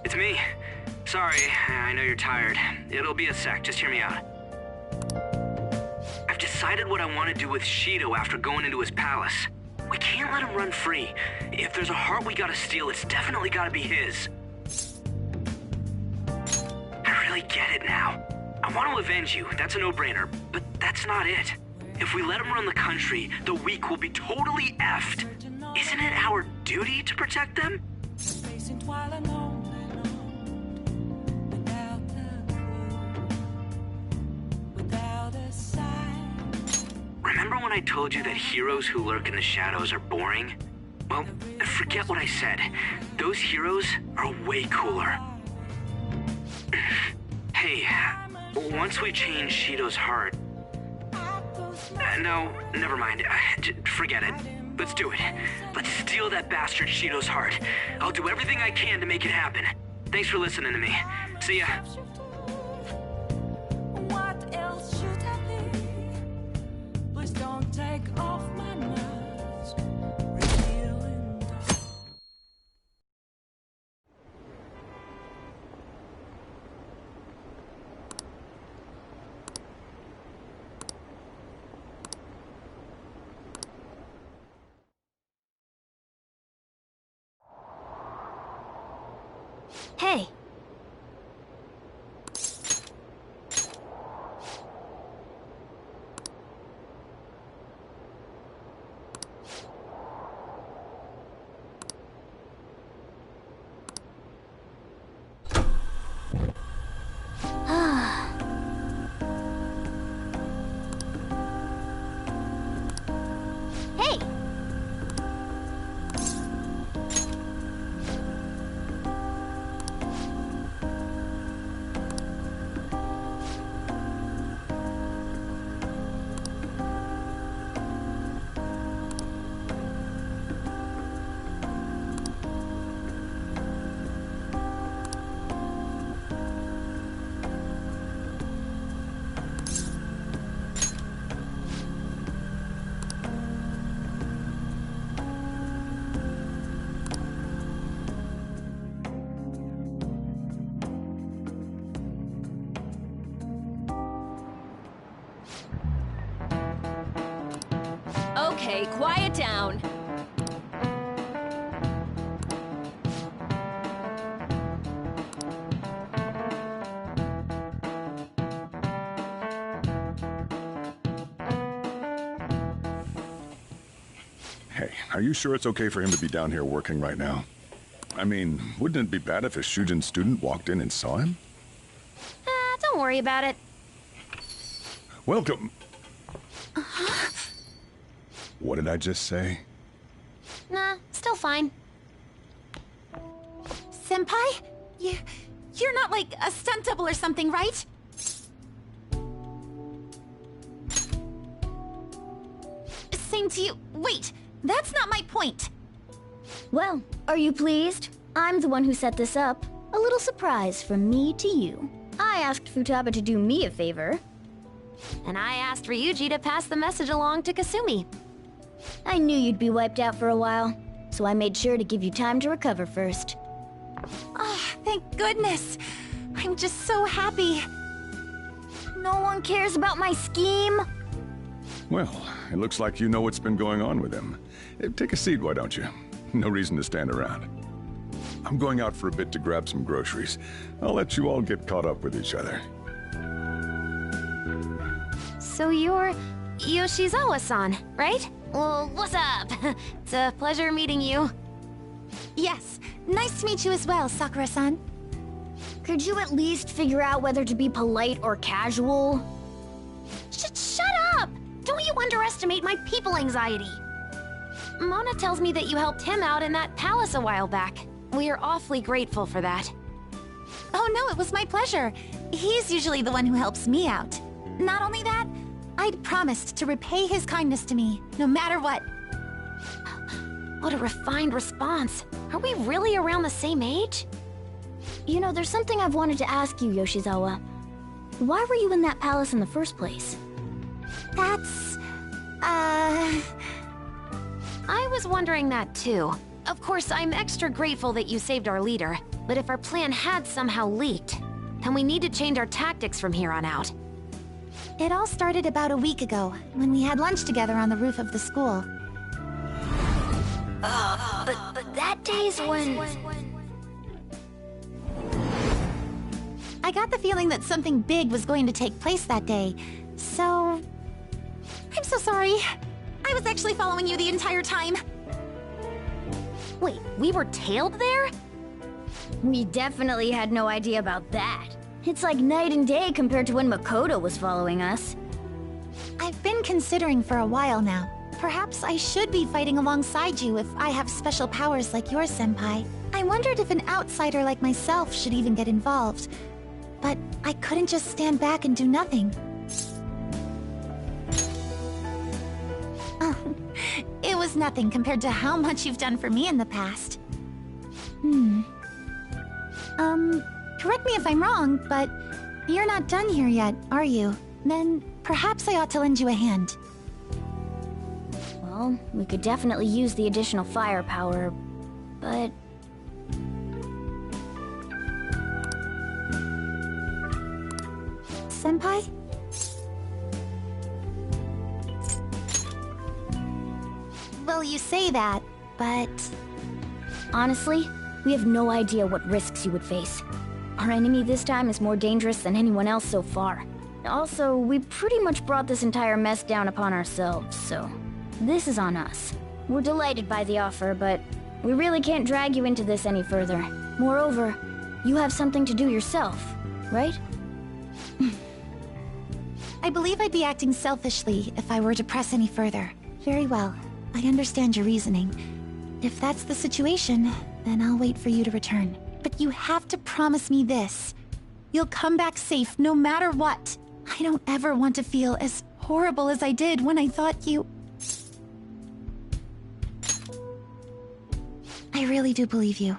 It's me. Sorry, I know you're tired. It'll be a sec, just hear me out. I've decided what I want to do with Shido after going into his palace. We can't let him run free. If there's a heart we gotta steal, it's definitely gotta be his. I really get it now. I want to avenge you, that's a no-brainer, but that's not it. If we let him run the country, the weak will be totally effed. Isn't it our duty to protect them? Remember when I told you that heroes who lurk in the shadows are boring? Well, forget what I said. Those heroes are way cooler. Hey, once we change Shido's heart... no, never mind. Forget it. Let's do it. Let's steal that bastard Shido's heart. I'll do everything I can to make it happen. Thanks for listening to me. See ya. What else should I be? Please don't take off my mask. Revealing the... Hey. Hey. Okay, quiet down. Hey, are you sure it's okay for him to be down here working right now? I mean, wouldn't it be bad if a Shujin student walked in and saw him? Don't worry about it. Welcome. What did I just say? Nah, still fine. Senpai? You're not like a stunt double or something, right? Same to you. Wait, that's not my point. Well, are you pleased? I'm the one who set this up. A little surprise from me to you. I asked Futaba to do me a favor. And I asked Ryuji to pass the message along to Kasumi. I knew you'd be wiped out for a while, so I made sure to give you time to recover first. Oh, thank goodness. I'm just so happy. No one cares about my scheme. Well, it looks like you know what's been going on with him. Take a seat, why don't you? No reason to stand around. I'm going out for a bit to grab some groceries. I'll let you all get caught up with each other. So you're Yoshizawa-san, right? Well, what's up? It's a pleasure meeting you. Yes, nice to meet you as well, Sakura-san. Could you at least figure out whether to be polite or casual? Shut up! Don't you underestimate my people anxiety. Mona tells me that you helped him out in that palace a while back. We are awfully grateful for that. Oh no, it was my pleasure. He's usually the one who helps me out. Not only that, I'd promised to repay his kindness to me, no matter what. What a refined response. Are we really around the same age? You know, there's something I've wanted to ask you, Yoshizawa. Why were you in that palace in the first place? That's... I was wondering that too. Of course, I'm extra grateful that you saved our leader, but if our plan had somehow leaked, then we need to change our tactics from here on out. It all started about a week ago, when we had lunch together on the roof of the school. But that day's when... I got the feeling that something big was going to take place that day, so... I'm so sorry. I was actually following you the entire time. Wait, we were tailed there? We definitely had no idea about that. It's like night and day compared to when Makoto was following us. I've been considering for a while now. Perhaps I should be fighting alongside you if I have special powers like yours, Senpai. I wondered if an outsider like myself should even get involved. But I couldn't just stand back and do nothing. It was nothing compared to how much you've done for me in the past. Correct me if I'm wrong, but you're not done here yet, are you? Then perhaps I ought to lend you a hand. Well, we could definitely use the additional firepower, but... Senpai? Well, you say that, but... Honestly, we have no idea what risks you would face. Our enemy this time is more dangerous than anyone else so far. Also, we pretty much brought this entire mess down upon ourselves, so... This is on us. We're delighted by the offer, but we really can't drag you into this any further. Moreover, you have something to do yourself, right? I believe I'd be acting selfishly if I were to press any further. Very well. I understand your reasoning. If that's the situation, then I'll wait for you to return. But you have to promise me this. You'll come back safe no matter what. I don't ever want to feel as horrible as I did when I thought you... I really do believe you.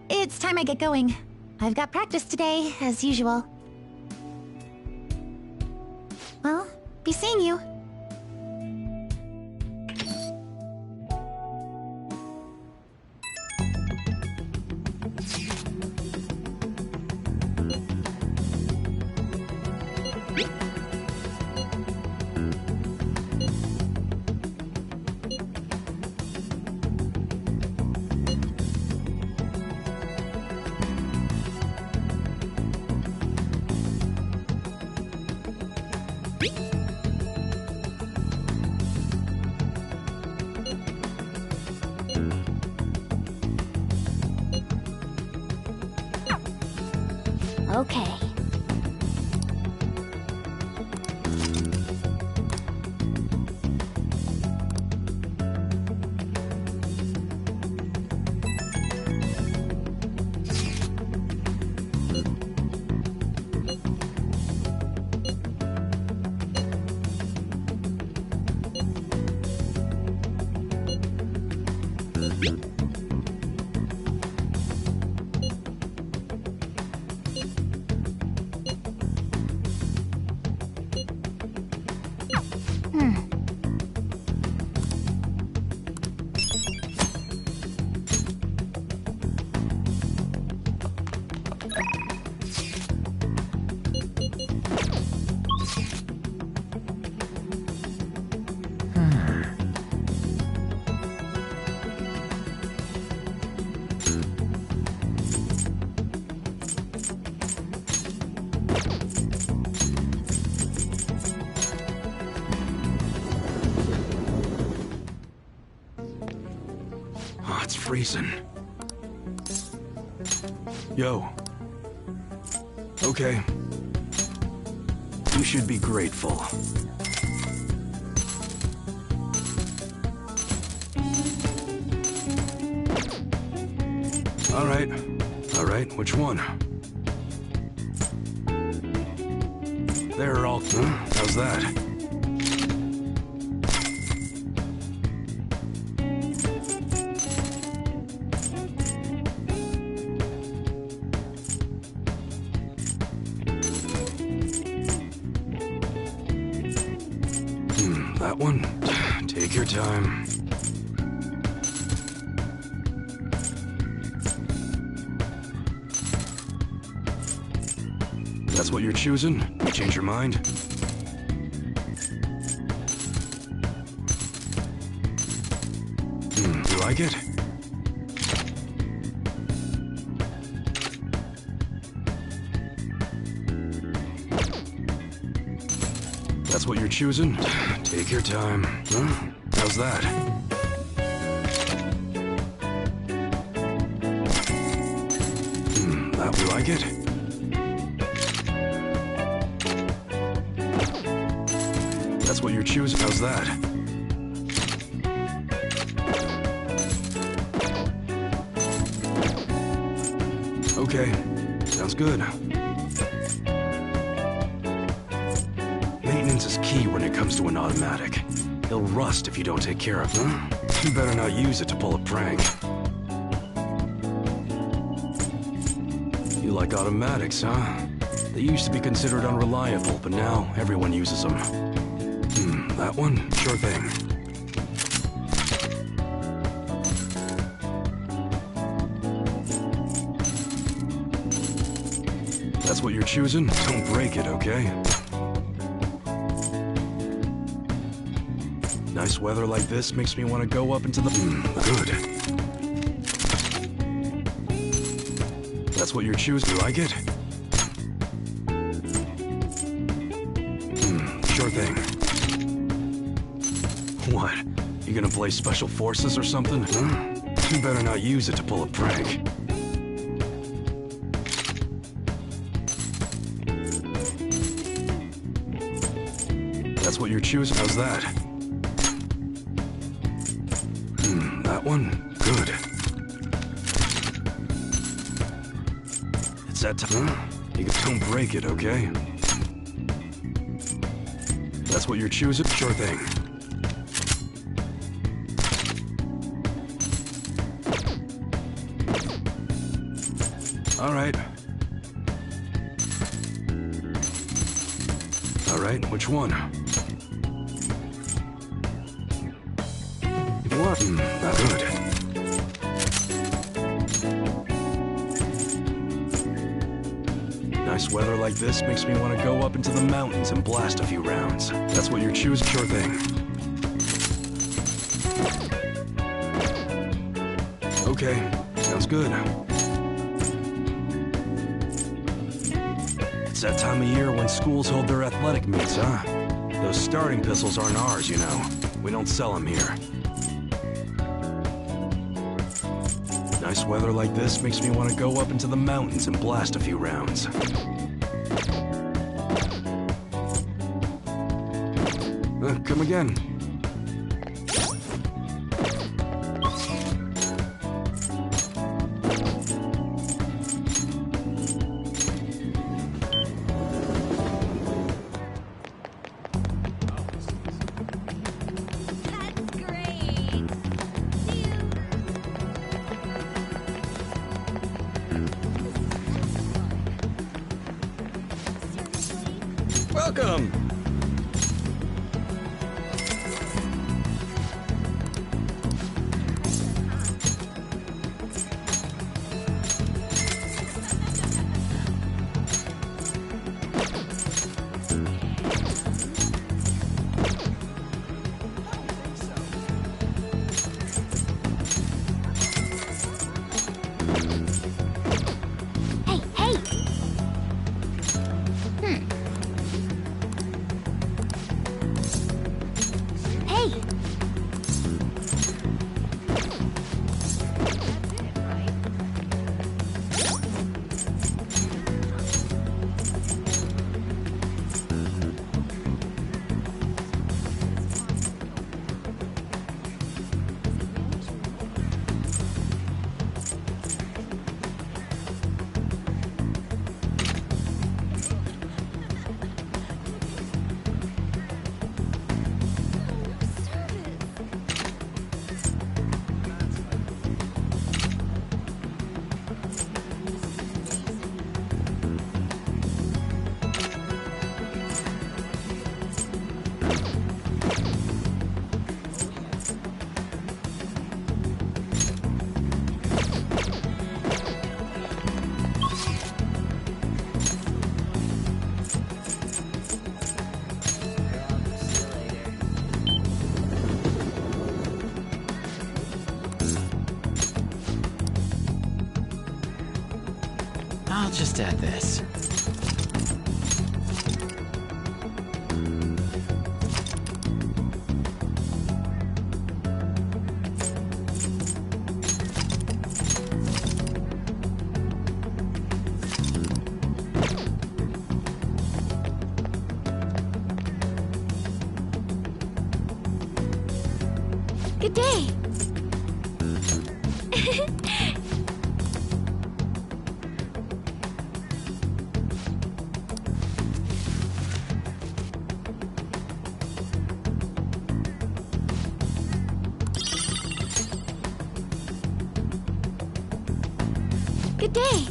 It's time I get going. I've got practice today, as usual. Well, be seeing you. Okay. it's freezing. Yo. Okay. You should be grateful. Alright. Alright, which one? They're all... how's that? That one? Take your time. That's what you're choosing? You change your mind? You like it? That's what you're choosing? Take your time. Huh? How's that? That we like it? That's what you're choosing? How's that? Okay. Sounds good. Maintenance is key when it comes to an automatic. They'll rust if you don't take care of them. You better not use it to pull a prank. You like automatics, huh? They used to be considered unreliable, but now everyone uses them. That one? Sure thing. That's what you're choosing? Don't break it, okay? Nice weather like this makes me want to go up into the... good. That's what you're choosing? You like it? Sure thing. What? You gonna play Special Forces or something? You better not use it to pull a prank. That's what you're choosing? How's that? That one? Good. It's that time. You don't break it, okay? That's what you're choosing? Sure thing. Alright. Alright, which one? What? Not good. Nice weather like this makes me want to go up into the mountains and blast a few rounds. That's what you're choosing? Sure thing. Okay, sounds good. It's that time of year when schools hold their athletic meets, huh? Those starting pistols aren't ours, you know. We don't sell them here. Nice weather like this makes me want to go up into the mountains and blast a few rounds. Come again. Welcome! I'll just add this. Good day. Good day.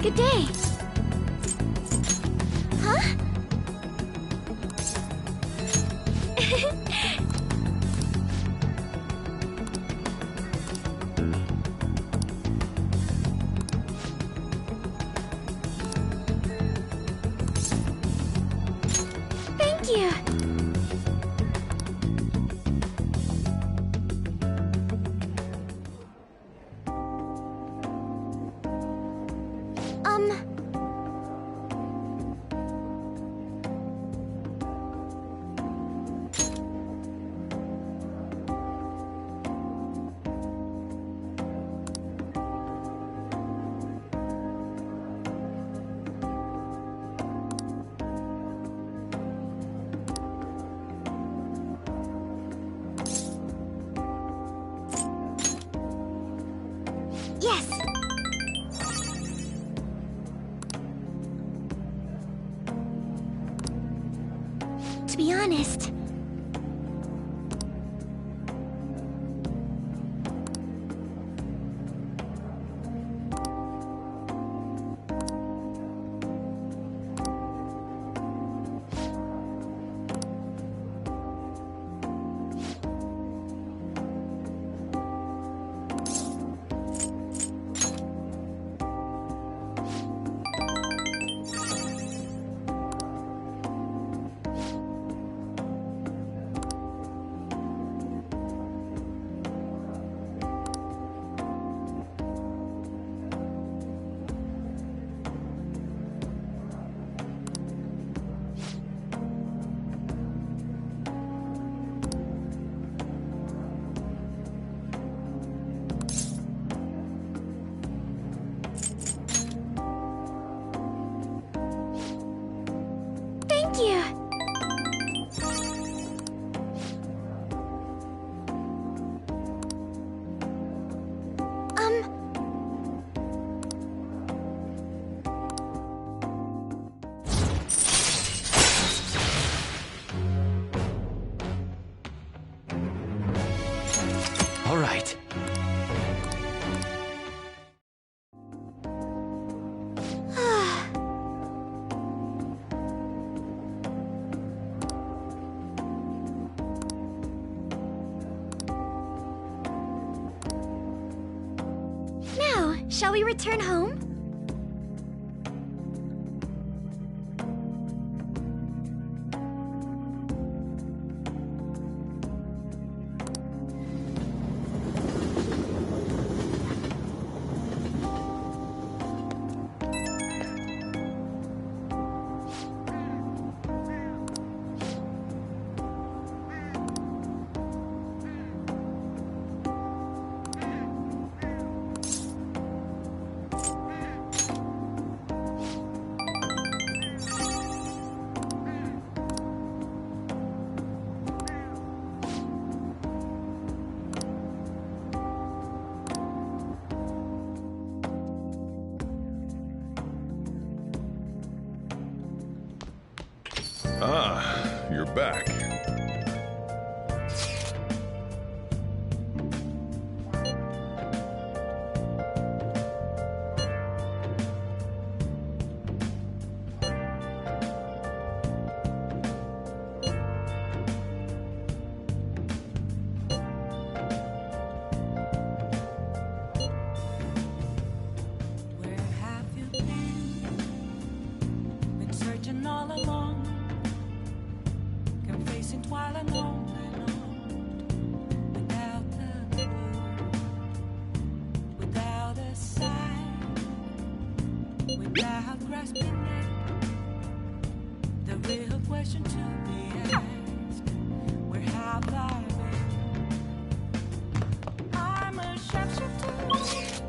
Good day. Huh? Thank you. Yes. To be honest, thank you. All right. Now, shall we return home? Ah, you're back. while and only known without the clue, without a sign, without grasping it. The real question to be asked: where have I been? I'm a sharpshooter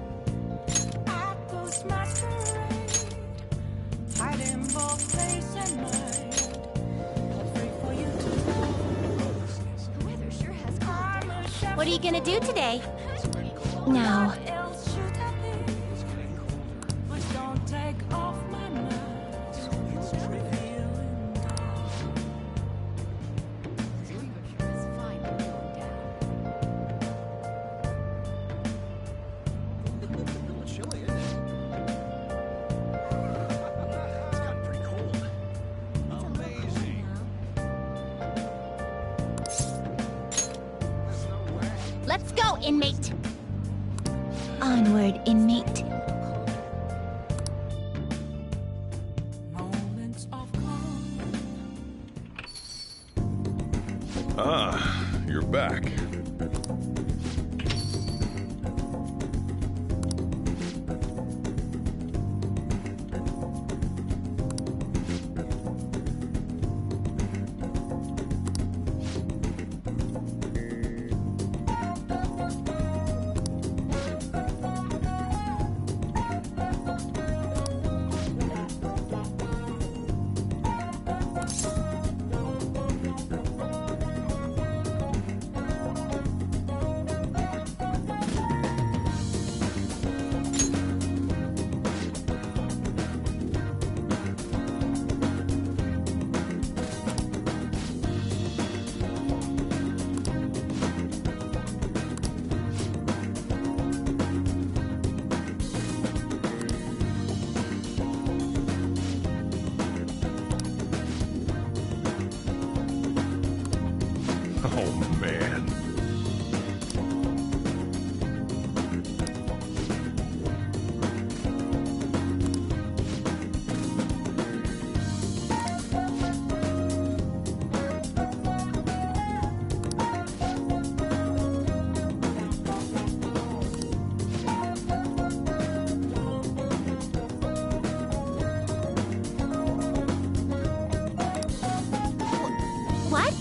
at Ghost Masquerade, hiding both face and mind. What are you gonna do today? Now. Don't take off my mask. Let's go, inmate. Onward, inmate. Moments of calm. Ah, you're back. Oh, man. What?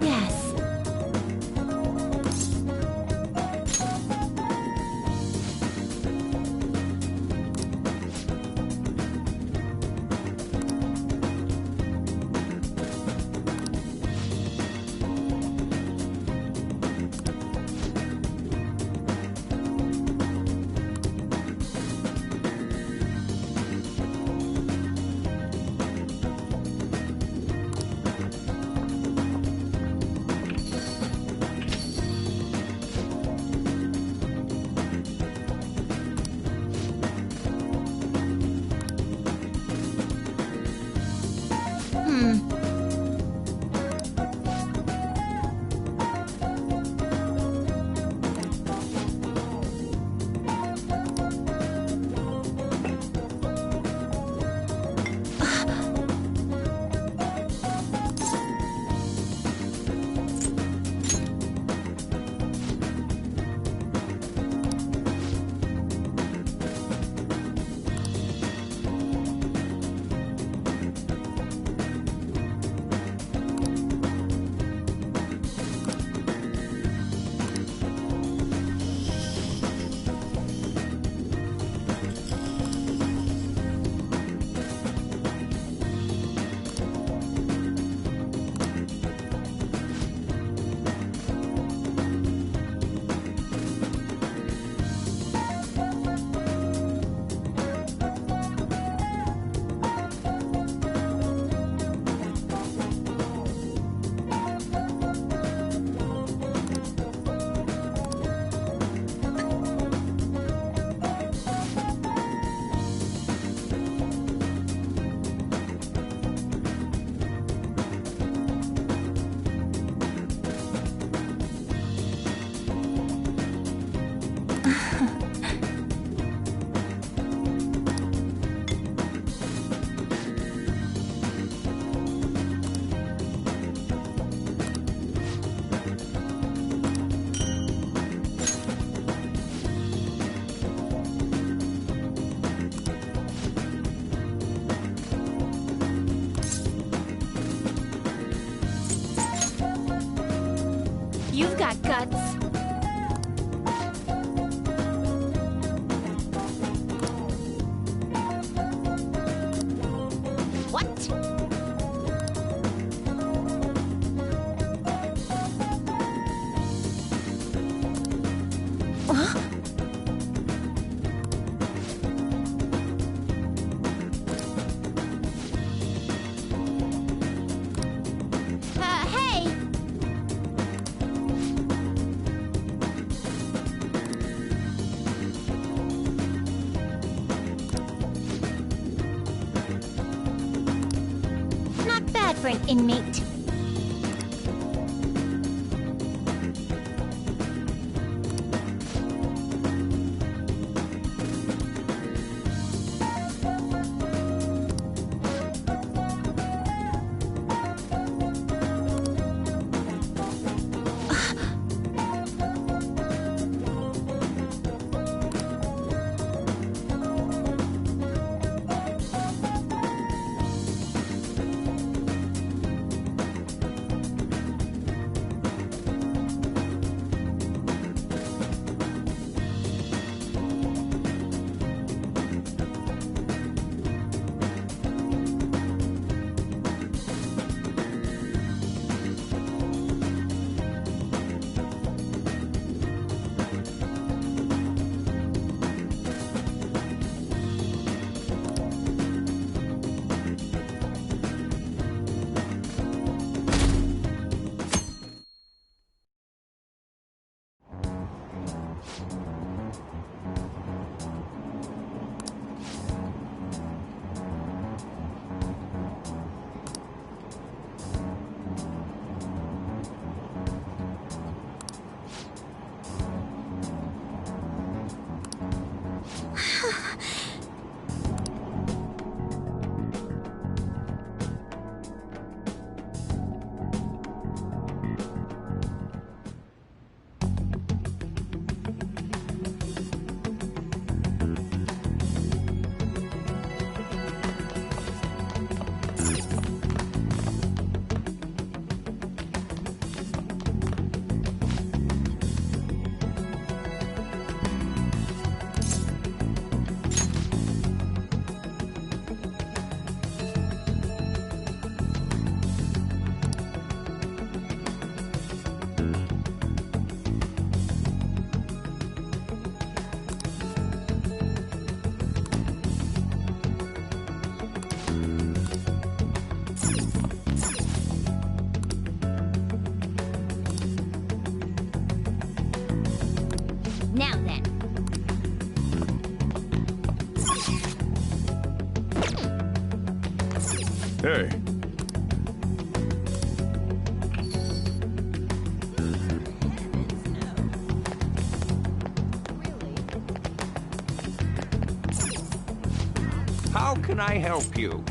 Yes. You've got guts. What? Hey! Not bad for an inmate. Now then. Hey. How can I help you?